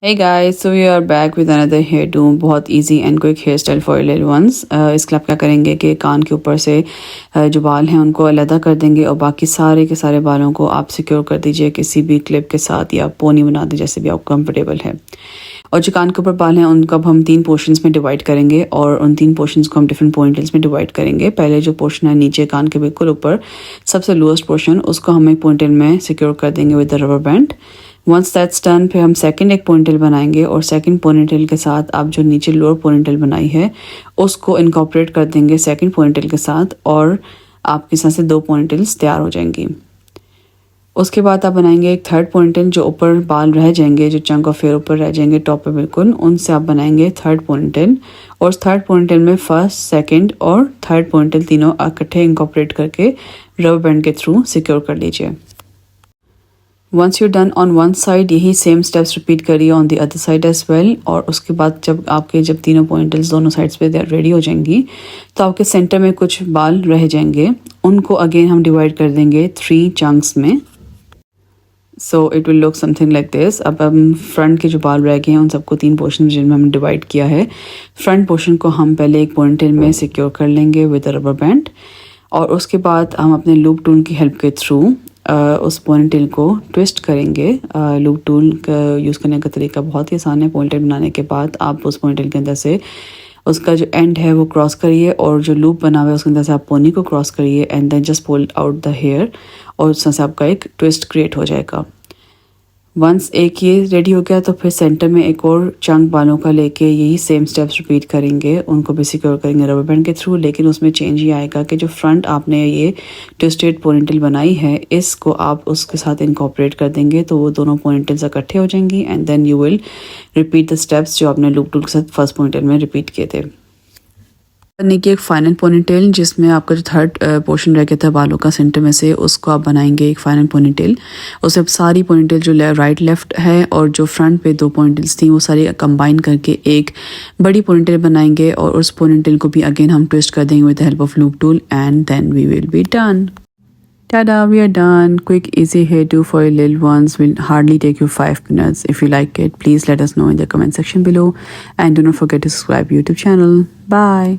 Hey guys, so we are back with another hairdo, बहुत easy and quick hairstyle for your little ones. इसके लिए आप क्या करेंगे कि कान के ऊपर से जो बाल हैं उनको अलग कर देंगे और बाकी सारे के सारे बालों को आप सिक्योर कर दीजिए किसी भी क्लिप के साथ या पोनी बना दीजिए जैसे भी आपको कंफर्टेबल है। और जो कान के ऊपर बाल हैं उनको अब हम 3 पोर्शंस में डिवाइड करेंगे और उन 3 पोर्शंस को हम डिफरेंट पॉइंटल्स में डिवाइड करेंगे। पहले जो पोर्शन है नीचे कान के बिल्कुल ऊपर सबसे लोएस्ट पोर्शन उसको हम एक पॉइंटल में सिक्योर कर देंगे with the rubber band. Once that's done फिर हम सेकंड एक पोनीटेल बनाएंगे और सेकंड पोनीटेल के साथ आप जो नीचे लोअर पोनीटेल बनाई है उसको इनकॉर्पोरेट कर देंगे सेकंड पोनीटेल के साथ और आपके साथ से 2 पोनीटेल्स तैयार हो जाएंगी। उसके बाद आप बनाएंगे एक थर्ड पोनीटेल जो ऊपर बाल रह जाएंगे जो चंक ऑफ हेयर ऊपर रह जाएंगे टॉप पे बिल्कुल उनसे आप बनाएंगे थर्ड पोनीटेल और उस थर्ड पोनीटेल में फर्स्ट सेकंड और थर्ड पोनीटेल तीनों इकट्ठे इनकॉर्पोरेट करके रबर बैंड के थ्रू सिक्योर कर लीजिए। Once you done on one side यही सेम स्टेप्स रिपीट करिए on the other side as well. और उसके बाद जब तीनों पॉइंटल्स दोनों साइड्स पे रेडी हो जाएंगी तो आपके सेंटर में कुछ बाल रह जाएंगे उनको अगेन हम डिवाइड कर देंगे 3 चंक्स में। So it will look something like this. अब हम फ्रंट के जो बाल रह गए हैं उन सबको 3 पोर्शन जिनमें हमने डिवाइड किया है। फ्रंट पोर्शन को हम पहले एक पॉइंटल में सिक्योर कर लेंगे विद रबर बैंड और उसके बाद हम अपने लूप टूल की हेल्प के थ्रू उस पोनीटेल को ट्विस्ट करेंगे। लूप टूल का यूज़ करने का तरीका बहुत ही आसान है। पोनीटेल बनाने के बाद आप उस पोनीटेल के अंदर से उसका जो एंड है वो क्रॉस करिए और जो लूप बना हुआ है उसके अंदर से आप पोनी को क्रॉस करिए and then just pull out the hair और उसमें से आपका एक ट्विस्ट क्रिएट हो जाएगा। वंस एक ये रेडी हो गया तो फिर सेंटर में एक और चंक बालों का लेके यही सेम स्टेप्स रिपीट करेंगे उनको भी सिक्योर करेंगे रबर बैंड के थ्रू। लेकिन उसमें चेंज ये आएगा कि जो फ्रंट आपने ये ट्विस्टेड पोनीटेल बनाई है इसको आप उसके साथ इनकॉर्पोरेट कर देंगे तो वो दोनों पोनीटेल्स इकट्ठे हो जाएंगी and then you will repeat the steps जो आपने लूप टूल के साथ फर्स्ट पोनीटेल में रिपीट किए थे। करने की एक फाइनल पोनीटेल जिसमें आपका जो थर्ड पोर्शन रह गया था बालों का सेंटर में से उसको आप बनाएंगे एक फाइनल पोनीटेल। उससे अब सारी पोनीटेल जो राइट लेफ्ट है और जो फ्रंट पे 2 पोनीटेल्स थी वो सारी कंबाइन करके एक बड़ी पोनीटेल बनाएंगे और उस पोनीटेल को भी अगेन हम ट्विस्ट कर देंगे with the help of loop tool and then we will be done. Tada, we are done. Quick, easy hairdo for your little ones. Will hardly take you 5 minutes. If you like it, please let us know in the comment section below. And do not forget to subscribe YouTube channel. Bye.